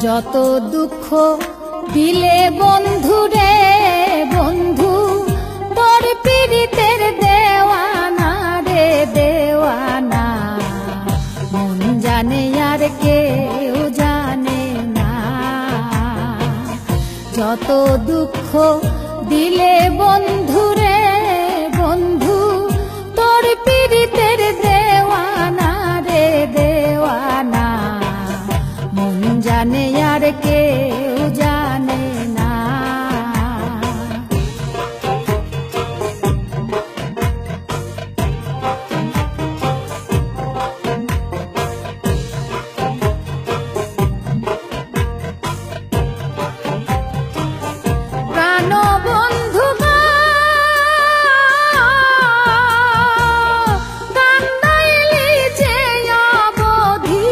যত দুঃখ দিলে বন্ধু রে বন্ধু, তোর পীড়িতের দেওয়ানা রে দেওয়ানা, মন জানে আর কেউ জানে না। যত দুঃখ দিলে বন্ধু রে বন্ধু, তোর পীড়িতের দেওয়ানা রে দেওয়ানা, মন জানে আর কেউ জানে না। প্রাণ বন্ধু গো, কান্দাইলি যে অবধি,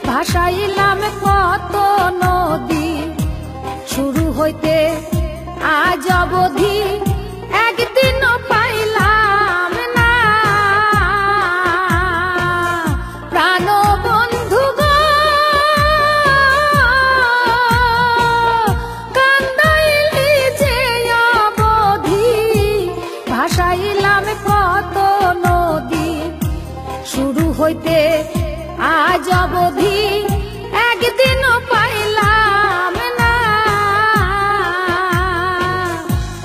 ভাসাইলাম কত নদী, শুরু হইতে আজ অবধি একদিনও পাইলাম না। প্রাণ বন্ধু গো, কান্দাইলি যে অবধি, ভাসাইলাম কত নদী, শুরু হইতে আজ অবধি একদিনও পাইলাম না।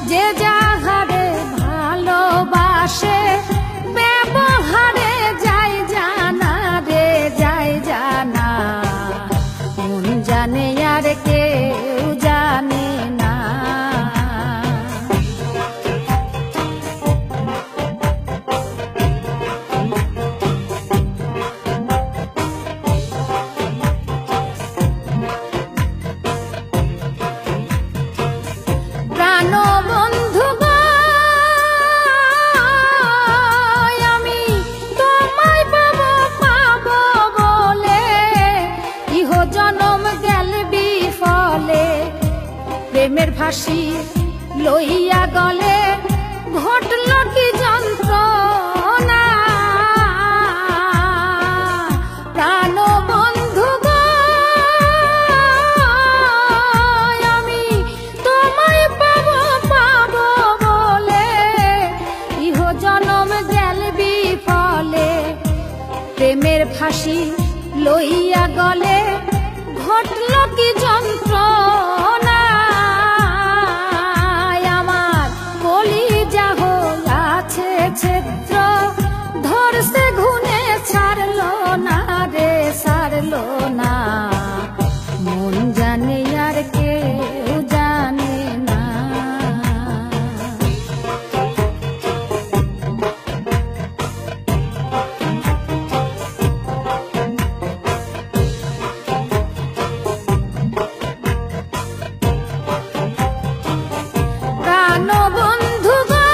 যে যাহারে ভালোবাসে ব্যবহারে যাই জানা রে যাই জানা, মন জানে আর কেউ জানে না। প্রাণ বন্ধু গো, আমি তোমায় পাবো পাবো বলে, ইহ জনম গেল বিফলে, প্রেমের ফাঁসি লইয়া গলে ঘটল কি যন্ত্রণা। প্রাণ বন্ধু গো, আমি তোমায় পাবো পাবো বলে, ইহ জনম গেল বিফলে, প্রেমের ফাঁসি লইয়া গলে ঘটল কি যন্ত্রণা। আমার কলিজা হইয়াছে ছিদ্র, ধরছে ঘুনে ছাড়লো না রে ছাড়লো না, মন জানে আর কেউ জানে না। প্রাণ বন্ধু গো,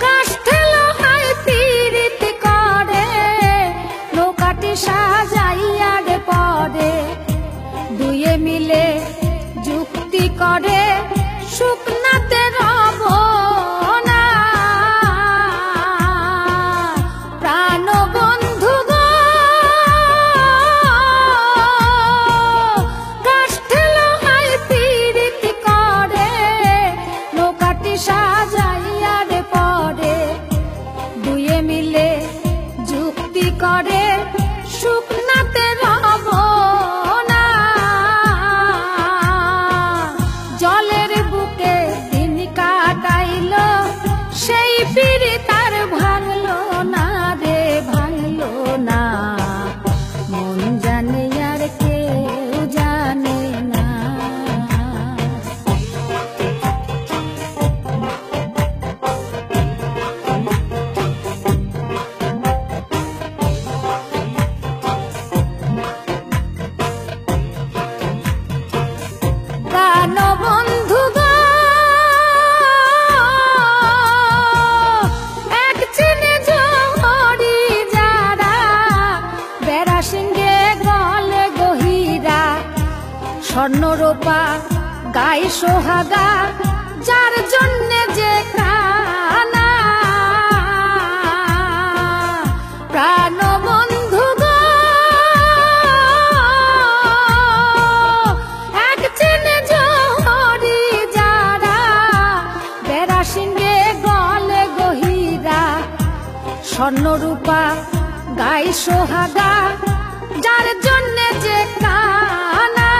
কাষ্ঠে লোহায় পীড়িত করে, নৌকাটি সাজাইয়ার পরে, দুয়ে মিলে যুক্তি করে শুকনাতে রব না। প্রাণ বন্ধু গো, কাষ্ঠে লোহায় পীড়িত করে, নৌকাটি সাজাইয়ার পরে, দুয়ে মিলে যুক্তি করে শুকনাতে রব না। জলের বুকে দিন কাটাইল, সেই পীড়িত আর ভাঙলো না রে ভাঙলো না, মন জানে আর কেউ জানে না। প্রাণ বন্ধু গো, এক চিনে জহরি যারা, বেড়া সিংহে গলে গহিরা, স্বর্ণ রূপা গাই সোহাগা, যার জন্যে যে কানা। প্রাণ বন্ধু গো, স্বর্ণরূপা গাই সোহাগা, যার জন্যে যে কানা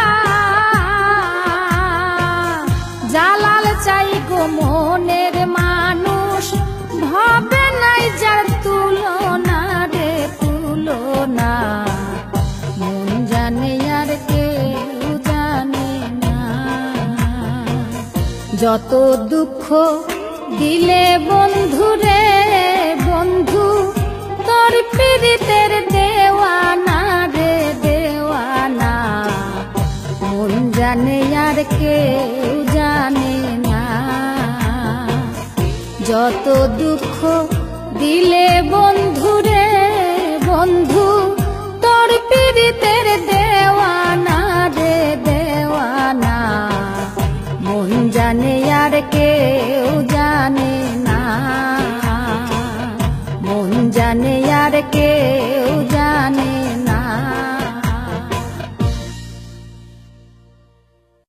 জালাল চাই গো মনের মানুষ, ভাবে নাই যার তুলনা রে তুলনা, মন জানে আর কেউ জানে না। যত দুঃখ দিলে বন্ধু রে বন্ধু, তোর পীড়িতের দেওয়ানা রে দেওয়ানা, মন জানে আর কেউ জানে না। যত দুঃখ দিলে বন্ধু